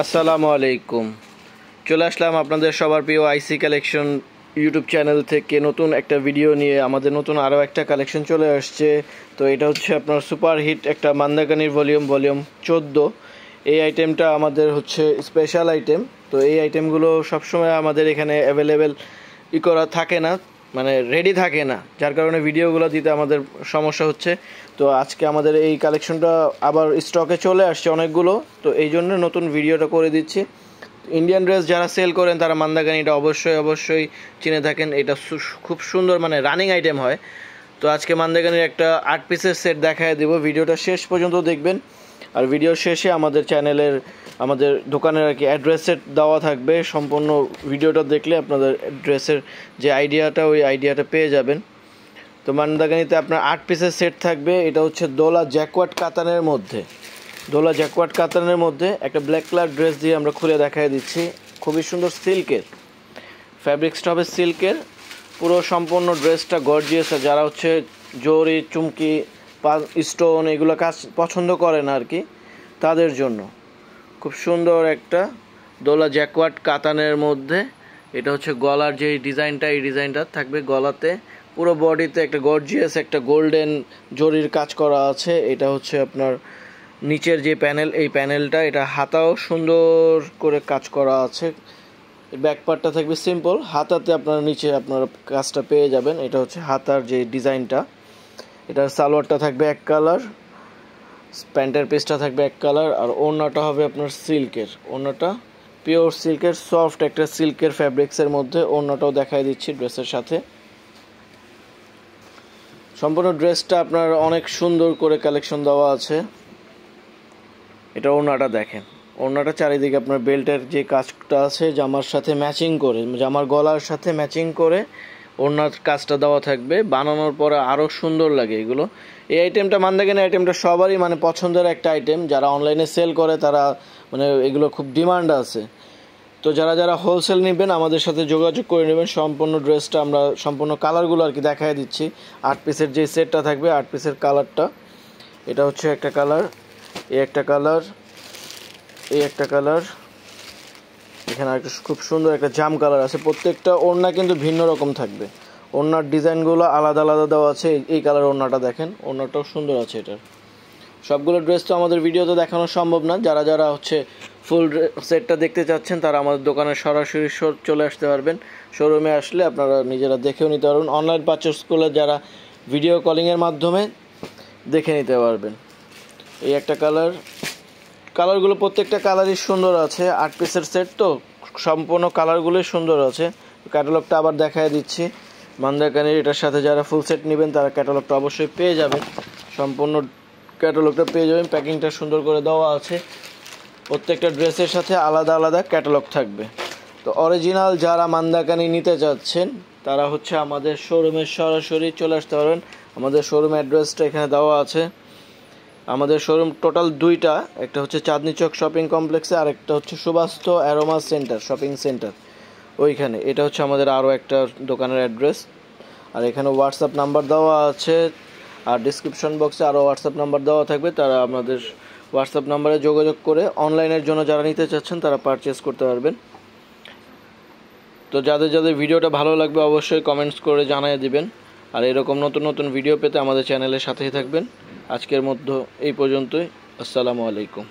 আসসালামু আলাইকুম। চলে আসলাম আপনাদের সবার প্রিয় আইসি কালেকশন ইউটিউব চ্যানেল থেকে নতুন একটা ভিডিও নিয়ে। আমাদের নতুন আরও একটা কালেকশন চলে আসছে। তো এটা হচ্ছে আপনার সুপার হিট একটা মান্দাকানির ভলিউম 14। এই আইটেমটা আমাদের হচ্ছে স্পেশাল আইটেম। তো এই আইটেমগুলো সবসময় আমাদের এখানে অ্যাভেলেবেল করা থাকে না, মানে রেডি থাকে না, যার কারণে ভিডিওগুলো দিতে আমাদের সমস্যা হচ্ছে। তো আজকে আমাদের এই কালেকশনটা আবার স্টকে চলে আসছে অনেকগুলো, তো এই জন্য নতুন ভিডিওটা করে দিচ্ছি। ইন্ডিয়ান ড্রেস যারা সেল করেন তারা মান্দাকানিটা অবশ্যই চিনে থাকেন। এটা খুব সুন্দর, মানে রানিং আইটেম হয়। তো আজকে মান্দাকানির একটা 8 পিসের সেট দেখায় দেব, ভিডিওটা শেষ পর্যন্ত দেখবেন। আর ভিডিওর শেষে আমাদের দোকানের আর কি অ্যাড্রেসের দেওয়া থাকবে। সম্পূর্ণ ভিডিওটা দেখলে আপনাদের অ্যাড্রেসের যে আইডিয়াটা, ওই আইডিয়াটা পেয়ে যাবেন। তো মান্দাকানিতে আপনার 8 পিসের সেট থাকবে। এটা হচ্ছে দোলা জ্যাকওয়ার্ড কাতানের মধ্যে একটা ব্ল্যাক কালার ড্রেস দিয়ে আমরা খুলে দেখায় দিচ্ছি। খুবই সুন্দর সিল্কের ফ্যাব্রিক্সটা হবে, সিল্কের পুরো সম্পূর্ণ ড্রেসটা গর্জিয়াস। যারা হচ্ছে জরি, চুমকি, স্টোন এগুলো কাজ পছন্দ করে না আর কি, তাদের জন্য খুব সুন্দর একটা দোলা জ্যাকওয়ার্ড কাতানের মধ্যে। এটা হচ্ছে গলার যে ডিজাইনটা, এই ডিজাইনটা থাকবে গলাতে। পুরো বডিতে একটা গর্জিয়াস একটা গোল্ডেন জরির কাজ করা আছে। এটা হচ্ছে আপনার নিচের যে প্যানেল, এই প্যানেলটা, এটা হাতাও সুন্দর করে কাজ করা আছে। ব্যাক পার্টটা থাকবে সিম্পল, হাতাতে আপনার নিচে আপনার কাজটা পেয়ে যাবেন। এটা হচ্ছে হাতার যে ডিজাইনটা। এটার সালোয়ারটা থাকবে এক কালার, প্যান্টের পিসটা থাকবে এক কালার, আর ওড়নাটা হবে আপনার সিল্কের। ওড়নাটা পিওর সিল্কের, সফট একটা সিল্কের ফ্যাব্রিক্সের মধ্যে। ওড়নাটাও দেখাই দিচ্ছি ড্রেসের সাথে। সম্পূর্ণ ড্রেসটা আপনার অনেক সুন্দর করে কালেকশন দেওয়া আছে। এটা ওড়নাটা দেখেন, ওড়নাটা চারিদিকে আপনার বেল্টের যে কাজটা আছে জামার সাথে ম্যাচিং করে, জামার গলার সাথে ম্যাচিং করে ওড়নার কাজটা দেওয়া থাকবে। বানানোর পরে আরও সুন্দর লাগে এগুলো। এই আইটেমটা মান্দাকানি আইটেমটা সবারই মানে পছন্দের একটা আইটেম। যারা অনলাইনে সেল করে তারা মানে এগুলো খুব ডিমান্ড আছে। তো যারা হোলসেল নেবেন আমাদের সাথে যোগাযোগ করে নেবেন। সম্পূর্ণ ড্রেসটা আমরা সম্পূর্ণ কালারগুলো আর কি দেখাই দিচ্ছি। 8 পিসের যে সেটটা থাকবে, 8 পিসের কালারটা, এটা হচ্ছে একটা কালার, একটা কালার, একটা কালার, এখানে একটা খুব সুন্দর একটা জাম কালার আছে। প্রত্যেকটা ওড়না কিন্তু ভিন্ন রকম থাকবে, ওড়নার ডিজাইনগুলো আলাদা আলাদা দেওয়া আছে। এই কালার ওড়নাটা দেখেন, ওড়নাটাও সুন্দর আছে। এটার সবগুলো ড্রেস তো আমাদের ভিডিওতে দেখানো সম্ভব না। যারা হচ্ছে ফুল সেটটা দেখতে চাচ্ছেন তারা আমাদের দোকানে সরাসরি চলে আসতে পারবেন। শোরুমে আসলে আপনারা নিজেরা দেখেও নিতে পারবেন। অনলাইন পারচেস করলে যারা ভিডিও কলিংয়ের মাধ্যমে দেখে নিতে পারবেন। এই একটা কালারগুলো প্রত্যেকটা কালারই সুন্দর আছে। 8 পিসের সেট তো সম্পূর্ণ কালারগুলোই সুন্দর আছে। ক্যাটালগটা আবার দেখায় দিচ্ছি মান্দাকানির। এটার সাথে যারা ফুল সেট নেবেন তারা ক্যাটালগটা অবশ্যই পেয়ে যাবেন। সম্পূর্ণ ক্যাটালগটা পেয়ে যাবেন, প্যাকিংটা সুন্দর করে দেওয়া আছে। প্রত্যেকটা ড্রেসের সাথে আলাদা আলাদা ক্যাটালগ থাকবে। তো অরিজিনাল যারা মান্দাকানি নিতে চাচ্ছেন তারা হচ্ছে আমাদের শোরুমে সরাসরি চলে আসতে পারবেন। আমাদের শোরুম অ্যাড্রেসটা এখানে দেওয়া আছে। আমাদের শোরুম টোটাল দুইটা, একটা হচ্ছে চাঁদনী চক শপিং কমপ্লেক্সে, আর একটা হচ্ছে Subastu aroma centre shopping centre ওইখানে। এটা হচ্ছে আমাদের আরও একটা দোকানের অ্যাড্রেস। আর এখানে হোয়াটসঅ্যাপ নাম্বার দেওয়া আছে, আর ডিসক্রিপশন বক্সে আরও হোয়াটসঅ্যাপ নাম্বার দেওয়া থাকবে। তারা আপনাদের হোয়াটসঅ্যাপ নাম্বারে যোগাযোগ করে অনলাইনের জন্য যারা নিতে চাচ্ছেন তারা পারচেস করতে পারবেন। তো যাদের ভিডিওটা ভালো লাগবে অবশ্যই কমেন্টস করে জানিয়ে দিবেন। আর এরকম নতুন ভিডিও পেতে আমাদের চ্যানেলের সাথেই থাকবেন। আজকের মধ্যে এই পর্যন্তই। আসসালামু আলাইকুম।